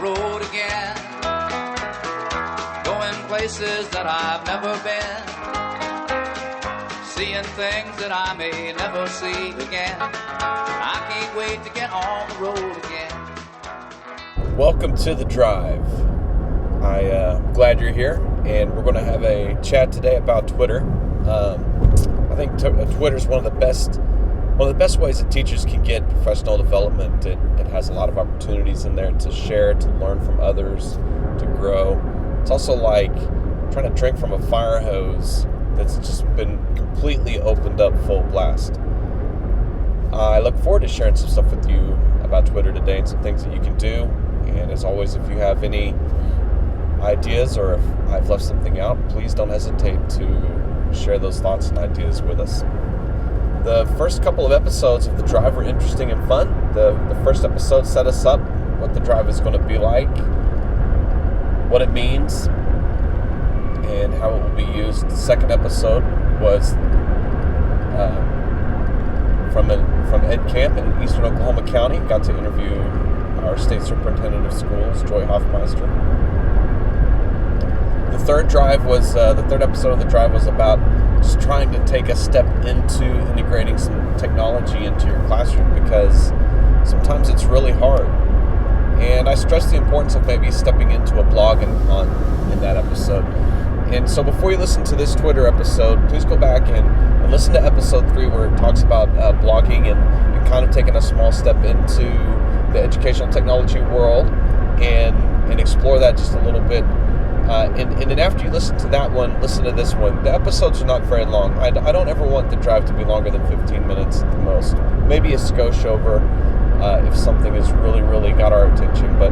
road again, going places that I've never been, seeing things that I may never see again. I can't wait to get on the road again. Welcome to The Drive. I'm glad you're here, and we're going to have a chat today about Twitter. I think Twitter is one of the best ways that teachers can get professional development. It has a lot of opportunities in there to share, to learn from others, to grow. It's also like trying to drink from a fire hose that's just been completely opened up full blast. I look forward to sharing some stuff with you about Twitter today and some things that you can do. And as always, if you have any ideas or if I've left something out, please don't hesitate to share those thoughts and ideas with us. The first couple of episodes of The Drive were interesting and fun. The first episode set us up, what the drive is going to be like, what it means, and how it will be used. The second episode was from Ed Camp in eastern Oklahoma County. Got to interview our state superintendent of schools, Joy Hoffmeister. The third episode of The Drive was about just trying to take a step into integrating some technology into your classroom, because sometimes it's really hard. And I stressed the importance of maybe stepping into a blog in that episode. And so before you listen to this Twitter episode, please go back and listen to episode 3, where it talks about blogging and kind of taking a small step into the educational technology world and explore that just a little bit. And then after you listen to that one, listen to this one. The episodes are not very long. I don't ever want the drive to be longer than 15 minutes at the most. Maybe a skosh over if something has really, really got our attention. But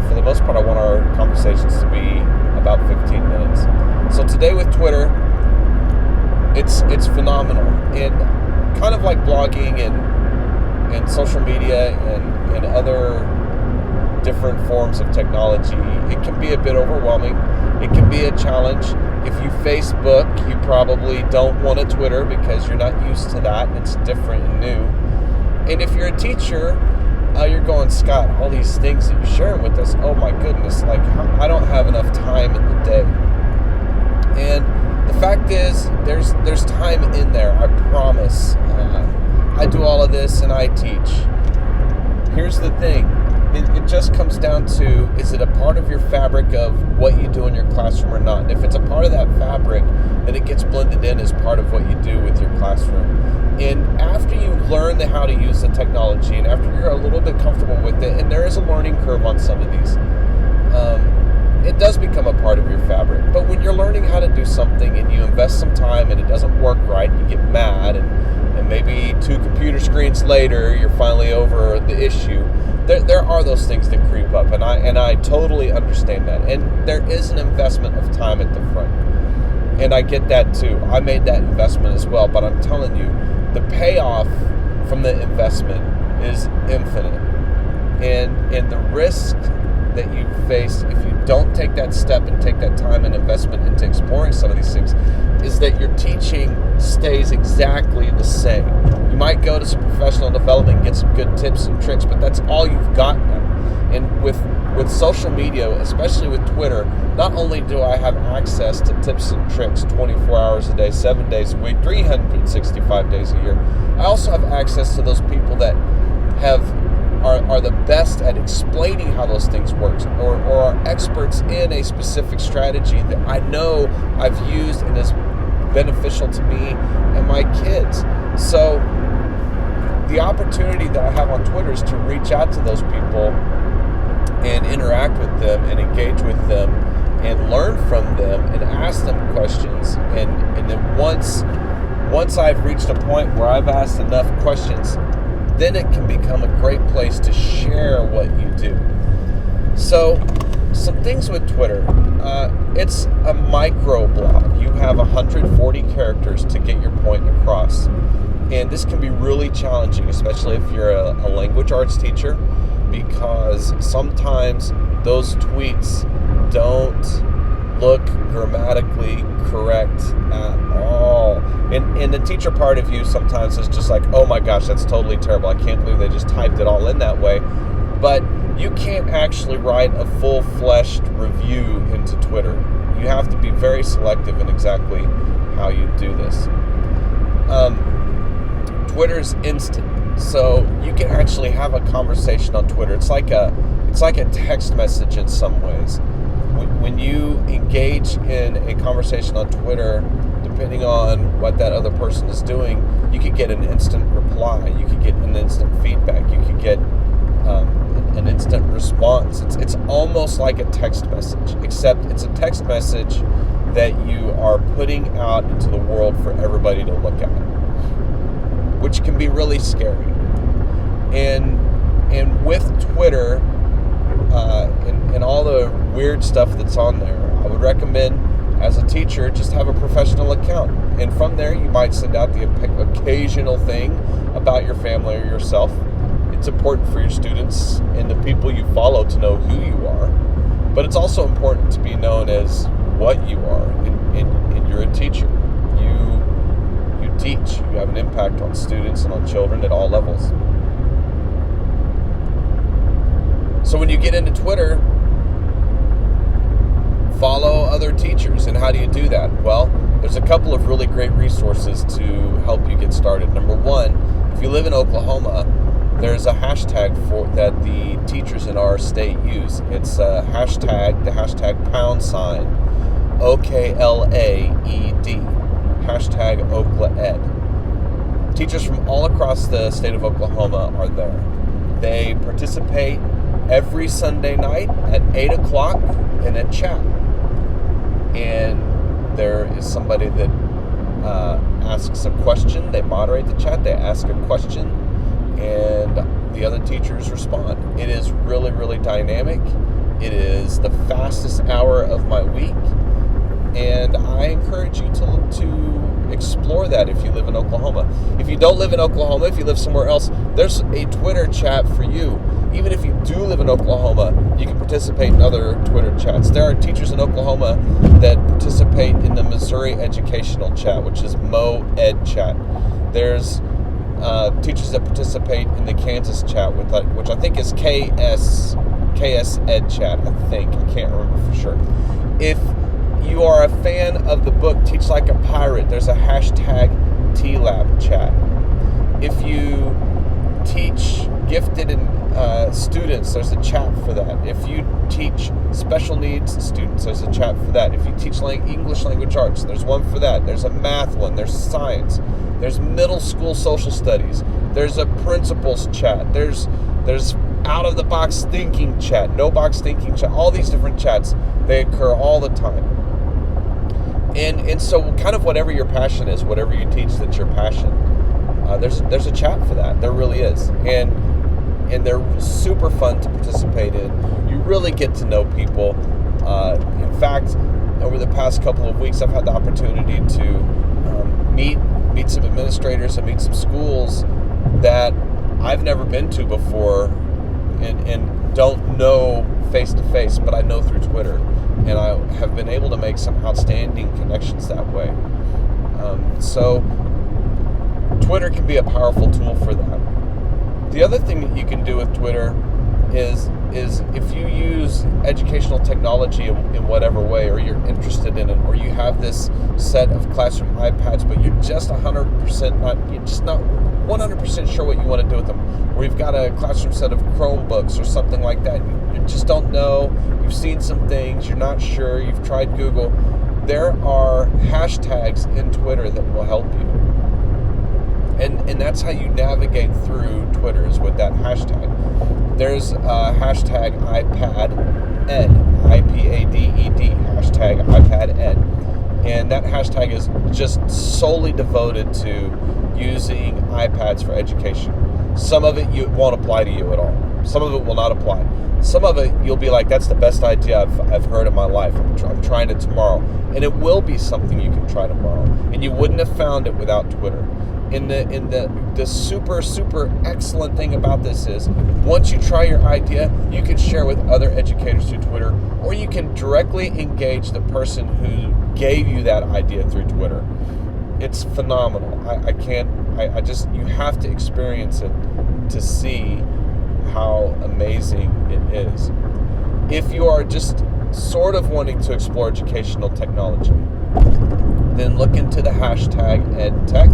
for the most part, I want our conversations to be about 15 minutes. So today with Twitter, it's phenomenal. And kind of like blogging and social media and other different forms of technology, it can be a bit overwhelming. It can be a challenge. If you Facebook, you probably don't want a Twitter because you're not used to that. It's different and new. And if you're a teacher, you're going, Scott, all these things that you're sharing with us, oh my goodness, like I don't have enough time in the day. And the fact is, there's time in there, I promise. I do all of this and I teach. Here's the thing. It just comes down to, is it a part of your fabric of what you do in your classroom or not? And if it's a part of that fabric, then it gets blended in as part of what you do with your classroom. And after you learn how to use the technology, and after you're a little bit comfortable with it, and there is a learning curve on some of these, it does become a part of your fabric. But when you're learning how to do something and you invest some time and it doesn't work right, you get mad, and maybe 2 computer screens later, you're finally over the issue. There are those things that creep up, and I totally understand that. And there is an investment of time at the front, and I get that too. I made that investment as well, but I'm telling you, the payoff from the investment is infinite. And the risk that you face if you don't take that step and take that time and investment into exploring some of these things is that your teaching stays exactly the same. You might go to some professional development and get some good tips and tricks, but that's all you've got now. And with social media, especially with Twitter, not only do I have access to tips and tricks 24 hours a day, 7 days a week, 365 days a year, I also have access to those people that are the best at explaining how those things work, or are experts in a specific strategy that I know I've used and is beneficial to me and my kids. So the opportunity that I have on Twitter is to reach out to those people and interact with them and engage with them and learn from them and ask them questions. And then once I've reached a point where I've asked enough questions, then it can become a great place to share what you do. So, some things with Twitter. It's a micro blog. You have 140 characters to get your point across. And this can be really challenging, especially if you're a language arts teacher, because sometimes those tweets don't look grammatically correct at all. And the teacher part of you sometimes is just like, oh my gosh, that's totally terrible. I can't believe they just typed it all in that way. But you can't actually write a full-fleshed review into Twitter. You have to be very selective in exactly how you do this. Twitter's instant, so you can actually have a conversation on Twitter. It's like a text message in some ways. When you engage in a conversation on Twitter, depending on what that other person is doing, you could get an instant reply. You could get an instant feedback. You could get an instant response. It's almost like a text message, except it's a text message that you are putting out into the world for everybody to look at, which can be really scary. And with Twitter and all the weird stuff that's on there, I would recommend, as a teacher, just have a professional account. And from there, you might send out the occasional thing about your family or yourself. It's important for your students and the people you follow to know who you are. But it's also important to be known as what you are. And you're a teacher. You teach. You have an impact on students and on children at all levels. So when you get into Twitter, follow other teachers. And how do you do that? Well, there's a couple of really great resources to help you get started. Number one, if you live in Oklahoma, there's a hashtag that the teachers in our state use. It's the hashtag #, OKLAED, hashtag OklaEd. Teachers from all across the state of Oklahoma are there. They participate every Sunday night at 8 o'clock in a chat. And there is somebody that asks a question. They moderate the chat. They ask a question, and the other teachers respond. It is really, really dynamic. It is the fastest hour of my week, and I encourage you to explore that if you live in Oklahoma. If you don't live in Oklahoma, if you live somewhere else, there's a Twitter chat for you. Even if you do live in Oklahoma, you can participate in other Twitter chats. There are teachers in Oklahoma that participate in the Missouri Educational Chat, which is MoEd Chat. There's teachers that participate in the Kansas Chat, which I think is KS Ed Chat, I think. I can't remember for sure. If you are a fan of the book Teach Like a Pirate, there's a hashtag TLab Chat. If you teach gifted students, there's a chat for that. If you teach special needs students, there's a chat for that. If you teach English language arts, there's one for that. There's a math one. There's science. There's middle school social studies. There's a principals chat. There's out of the box thinking chat, no box thinking chat. All these different chats, they occur all the time. And so kind of whatever your passion is, whatever you teach that's your passion, there's a chat for that. There really is. And they're super fun to participate in. You really get to know people. In fact, over the past couple of weeks, I've had the opportunity to meet some administrators and meet some schools that I've never been to before and don't know face to face, but I know through Twitter. And I have been able to make some outstanding connections that way. So Twitter can be a powerful tool for that. The other thing that you can do with Twitter is if you use educational technology in whatever way, or you're interested in it, or you have this set of classroom iPads, but you're just not 100% sure what you want to do with them, or you've got a classroom set of Chromebooks or something like that, you just don't know, you've seen some things, you're not sure, you've tried Google, there are hashtags in Twitter that will help you. And that's how you navigate through Twitter, is with that hashtag. There's a hashtag IPADED, IPADED, hashtag IPADED. And that hashtag is just solely devoted to using iPads for education. Some of it won't apply to you at all. Some of it will not apply. Some of it you'll be like, that's the best idea I've heard in my life. I'm trying it tomorrow. And it will be something you can try tomorrow. And you wouldn't have found it without Twitter. The super, super excellent thing about this is, once you try your idea, you can share with other educators through Twitter, or you can directly engage the person who gave you that idea through Twitter. It's phenomenal. You have to experience it to see how amazing it is. If you are just sort of wanting to explore educational technology, then look into the hashtag EdTech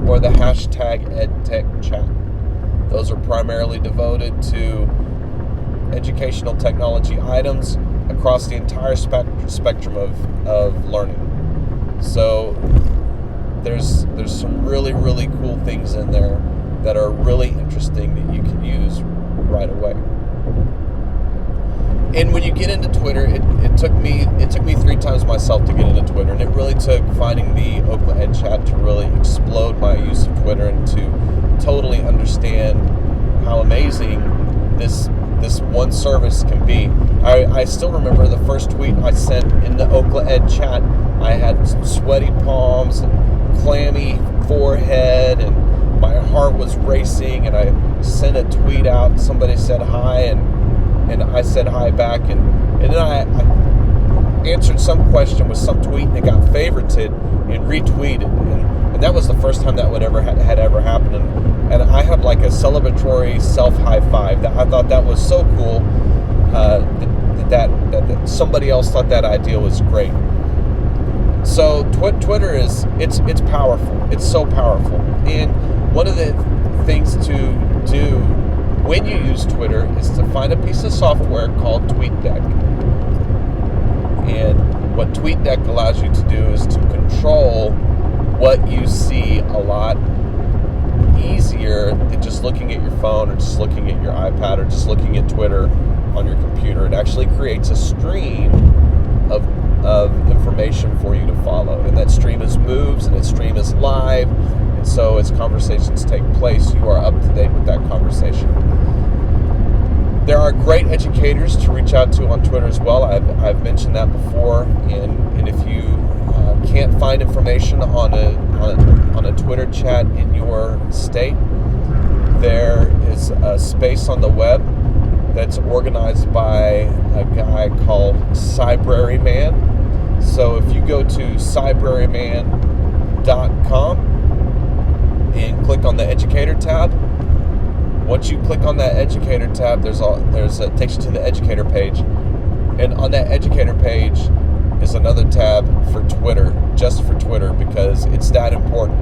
or the hashtag EdTech chat. Those are primarily devoted to educational technology items across the entire spectrum of learning. So there's some really, really cool things in there that are really interesting that you can use right away. And when you get into Twitter, it took me 3 times myself to get into Twitter, and it really took finding the Oakland Ed Chat to really explode my use of Twitter and to totally understand how amazing this one service can be. I still remember the first tweet I sent in the Oakland Ed Chat. I had sweaty palms and clammy forehead, and my heart was racing, and I sent a tweet out. Somebody said hi, and I said hi back, and then I answered some question with some tweet, and it got favorited and retweeted, and that was the first time that would ever had ever happened, and I had like a celebratory self high five. I thought that was so cool that somebody else thought that idea was great. So Twitter it's powerful. It's so powerful, and one of the things to do when you use Twitter is to find a piece of software called TweetDeck. And what TweetDeck allows you to do is to control what you see a lot easier than just looking at your phone or just looking at your iPad or just looking at Twitter on your computer. It actually creates a stream of information for you to follow. And that stream is moves, and that stream is live. And so as conversations take place, you are up to date with that conversation. There are great educators to reach out to on Twitter as well. I've mentioned that before. And if you can't find information on a Twitter chat in your state, there is a space on the web that's organized by a guy called Cybraryman. So if you go to cybraryman.com and click on the educator tab, once you click on that educator tab, it takes you to the educator page, and on that educator page is another tab for Twitter, just for Twitter, because it's that important.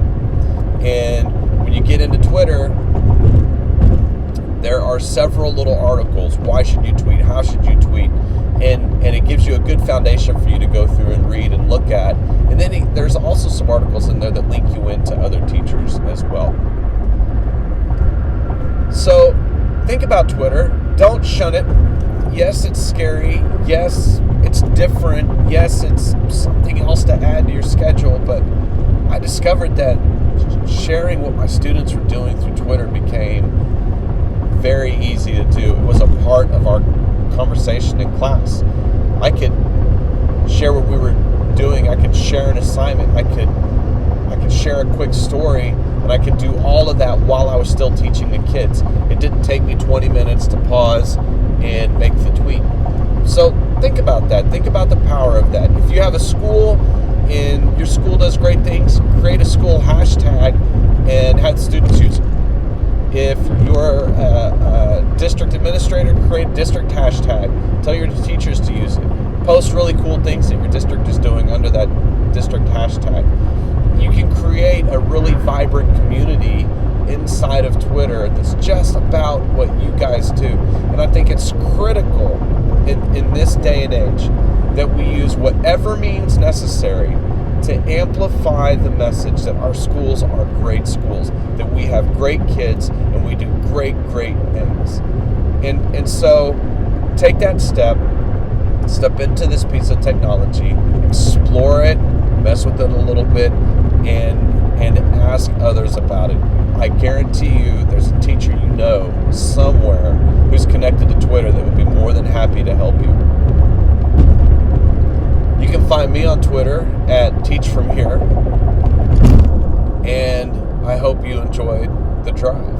And when you get into Twitter, there are several little articles. Why should you tweet? How should you tweet? And it gives you a good foundation for you to go through and read and look at. And then there's also some articles in there that link you into other teachers as well. So think about Twitter. Don't shun it. Yes, it's scary. Yes, it's different. Yes, it's something else to add to your schedule. But I discovered that sharing what my students were doing through Twitter became very easy to do. It was a part of our conversation in class. I could share what we were doing. I could share an assignment. I could share a quick story, and I could do all of that while I was still teaching the kids. It didn't take me 20 minutes to pause and make the tweet. So think about that. Think about the power of that. If you have a school and your school does great things, create a school hashtag and have students use it. If you're a district administrator, create a district hashtag. Tell your teachers to use it. Post really cool things that your district is doing under that district hashtag. You can create a really vibrant community inside of Twitter that's just about what you guys do. And I think it's critical in this day and age that we use whatever means necessary to amplify the message that our schools are great schools, that we have great kids, and we do great things. And so take that step into this piece of technology, explore it, mess with it a little bit, and ask others about it. I guarantee you there's a teacher you know somewhere who's connected to Twitter that would be more than happy to help you. You can find me on Twitter at TeachFromHere, and I hope you enjoyed the drive.